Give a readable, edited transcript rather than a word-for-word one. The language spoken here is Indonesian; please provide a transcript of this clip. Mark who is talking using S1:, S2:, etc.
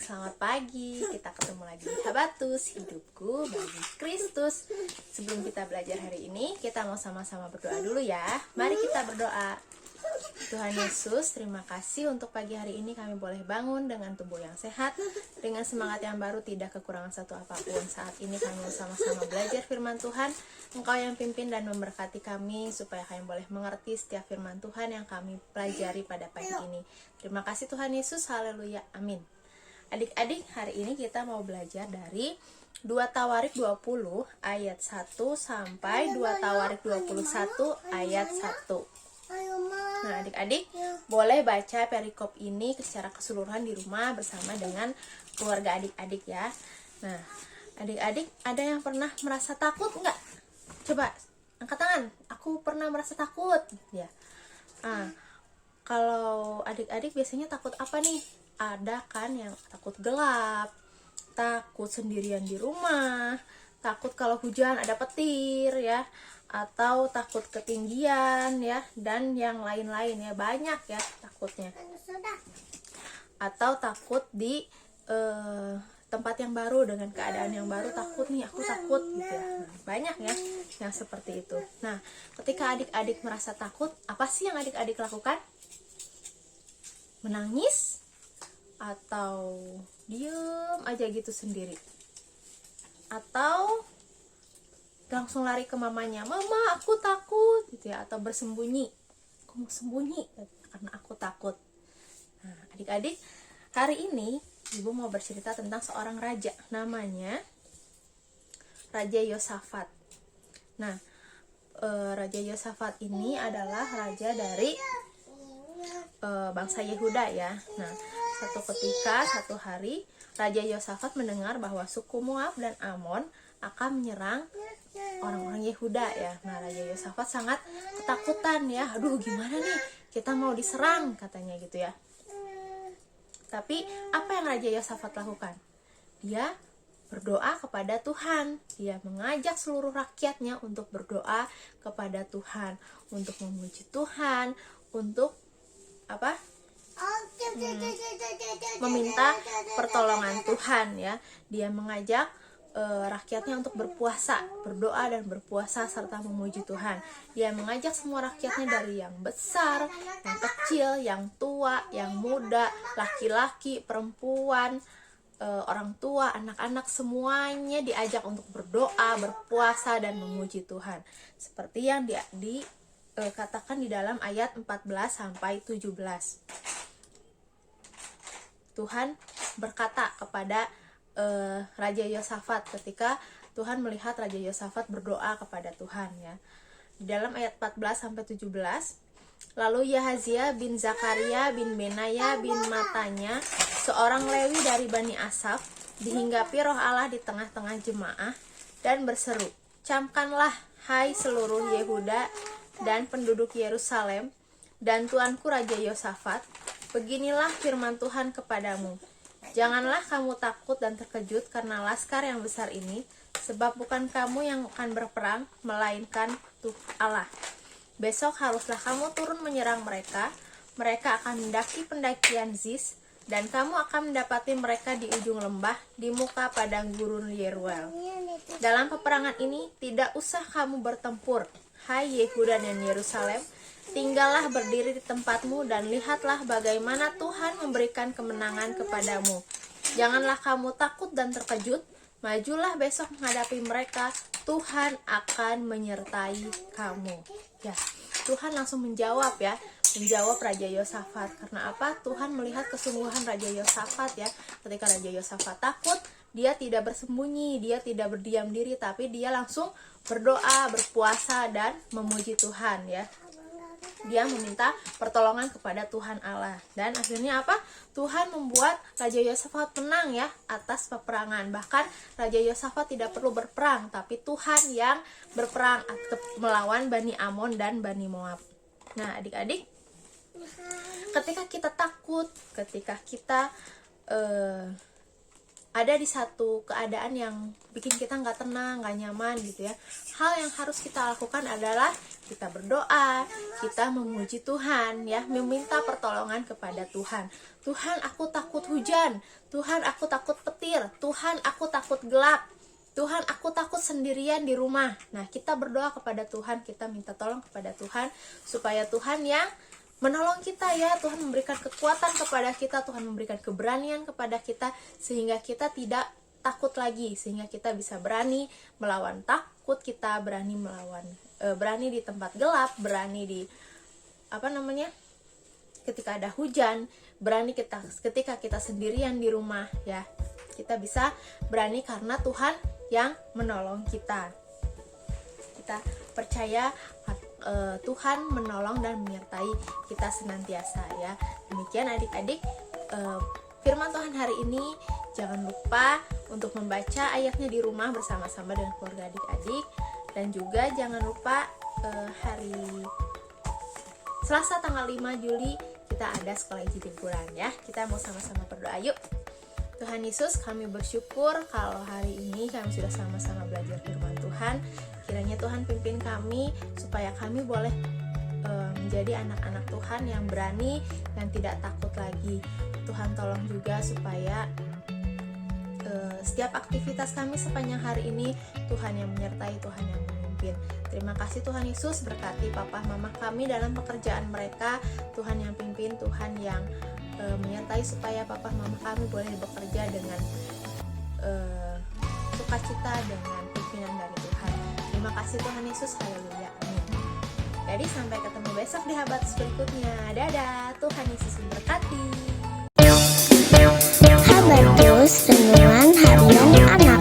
S1: selamat pagi. Kita ketemu lagi di Habatus, hidupku bagi Kristus. Sebelum kita belajar hari ini, kita mau sama-sama berdoa dulu ya. Mari kita berdoa. Tuhan Yesus, terima kasih untuk pagi hari ini kami boleh bangun dengan tubuh yang sehat, dengan semangat yang baru, tidak kekurangan satu apapun. Saat ini kami sama-sama belajar firman Tuhan. Engkau yang pimpin dan memberkati kami supaya kami boleh mengerti setiap firman Tuhan yang kami pelajari pada pagi ini. Terima kasih Tuhan Yesus, haleluya, amin. Adik-adik, hari ini kita mau belajar dari 2 Tawarik 20 ayat 1 sampai 2 Tawarik 21 ayat 1. Nah, adik-adik boleh baca perikop ini secara keseluruhan di rumah bersama dengan keluarga adik-adik ya. Nah, adik-adik ada yang pernah merasa takut nggak? Coba angkat tangan. Aku pernah merasa takut ya. Kalau adik-adik biasanya takut apa nih? Ada kan yang takut gelap, takut sendirian di rumah, takut kalau hujan ada petir ya, atau takut ketinggian ya, dan yang lain-lain ya, banyak ya takutnya. Atau takut di tempat yang baru dengan keadaan yang baru, takut nih, aku takut gitu ya. Banyak ya yang seperti itu. Nah, ketika adik-adik merasa takut, apa sih yang adik-adik lakukan? Menangis atau diem aja gitu sendiri? Atau langsung lari ke mamanya, mama aku takut gitu ya, atau bersembunyi, aku mau sembunyi karena aku takut. Nah, adik-adik, hari ini ibu mau bercerita tentang seorang raja, namanya Raja Yosafat. Nah, Raja Yosafat ini adalah raja dari bangsa Yehuda ya. Nah, satu hari Raja Yosafat mendengar bahwa suku Moab dan Amon akan menyerang orang-orang Yehuda ya. Nah, Raja Yosafat sangat ketakutan ya. Aduh, gimana nih? Kita mau diserang katanya gitu ya. Tapi apa yang Raja Yosafat lakukan? Dia berdoa kepada Tuhan. Dia mengajak seluruh rakyatnya untuk berdoa kepada Tuhan, untuk memuji Tuhan, untuk apa? Meminta pertolongan Tuhan ya. Dia mengajak rakyatnya untuk berpuasa, berdoa dan berpuasa serta memuji Tuhan. Dia mengajak semua rakyatnya dari yang besar, yang kecil, yang tua, yang muda, laki-laki, perempuan, orang tua, anak-anak, semuanya diajak untuk berdoa, berpuasa dan memuji Tuhan. Seperti yang dikatakan di dalam ayat 14 sampai 17. Tuhan berkata kepada Raja Yosafat ketika Tuhan melihat Raja Yosafat berdoa kepada Tuhan ya. Di dalam ayat 14 sampai 17, lalu Yahazia bin Zakaria bin Benaya bin Matanya, seorang Lewi dari Bani Asaf, dihinggapi roh Allah di tengah-tengah jemaah dan berseru, "Camkanlah hai seluruh Yehuda dan penduduk Yerusalem dan tuanku Raja Yosafat, beginilah firman Tuhan kepadamu. Janganlah kamu takut dan terkejut karena laskar yang besar ini, sebab bukan kamu yang akan berperang, melainkan Allah. Besok haruslah kamu turun menyerang mereka. Mereka akan mendaki pendakian Ziz, dan kamu akan mendapati mereka di ujung lembah, di muka padang gurun Yeruel. Dalam peperangan ini tidak usah kamu bertempur, hai Yehuda dan Yerusalem. Tinggallah berdiri di tempatmu dan lihatlah bagaimana Tuhan memberikan kemenangan kepadamu. Janganlah kamu takut dan terkejut. Majulah besok menghadapi mereka. Tuhan akan menyertai kamu." Ya, Tuhan langsung menjawab ya, menjawab Raja Yosafat. Karena apa? Tuhan melihat kesungguhan Raja Yosafat ya. Ketika Raja Yosafat takut, dia tidak bersembunyi, dia tidak berdiam diri, tapi dia langsung berdoa, berpuasa dan memuji Tuhan ya. Dia meminta pertolongan kepada Tuhan Allah. Dan akhirnya apa? Tuhan membuat Raja Yosafat menang ya atas peperangan. Bahkan Raja Yosafat tidak perlu berperang, tapi Tuhan yang berperang melawan Bani Amon dan Bani Moab. Nah, adik-adik, ketika kita takut, ketika kita ada di satu keadaan yang bikin kita nggak tenang, nggak nyaman gitu ya, hal yang harus kita lakukan adalah kita berdoa, kita memuji Tuhan ya, meminta pertolongan kepada Tuhan. Tuhan, aku takut hujan, Tuhan, aku takut petir, Tuhan, aku takut gelap, Tuhan, aku takut sendirian di rumah. Nah, kita berdoa kepada Tuhan, kita minta tolong kepada Tuhan supaya Tuhan yang menolong kita ya, Tuhan memberikan kekuatan kepada kita, Tuhan memberikan keberanian kepada kita sehingga kita tidak takut lagi, sehingga kita bisa berani melawan takut, kita berani melawan berani di tempat gelap, berani di ketika ada hujan, berani ketika kita sendirian di rumah ya. Kita bisa berani karena Tuhan yang menolong kita. Kita percaya Tuhan menolong dan menyertai kita senantiasa ya. Demikian adik-adik firman Tuhan hari ini. Jangan lupa untuk membaca ayatnya di rumah bersama-sama dengan keluarga adik-adik. Dan juga jangan lupa hari Selasa tanggal 5 Juli kita ada sekolah izin liburan ya. Kita mau sama-sama berdoa yuk. Tuhan Yesus, kami bersyukur kalau hari ini kami sudah sama-sama belajar firman Tuhan. Kiranya Tuhan pimpin kami supaya kami boleh menjadi anak-anak Tuhan yang berani dan tidak takut lagi. Tuhan tolong juga supaya setiap aktivitas kami sepanjang hari ini Tuhan yang menyertai, Tuhan yang memimpin. Terima kasih Tuhan Yesus, berkati papa mama kami dalam pekerjaan mereka. Tuhan yang pimpin, Tuhan yang menyertai supaya papa mama kami boleh bekerja dengan sukacita, dengan pimpinan dari Tuhan. Terima kasih Tuhan Yesus, haleluya, amin. Jadi sampai ketemu besok di Habat berikutnya. Dadah, Tuhan Yesus memberkati.
S2: Habatus Renungan Harian Anak.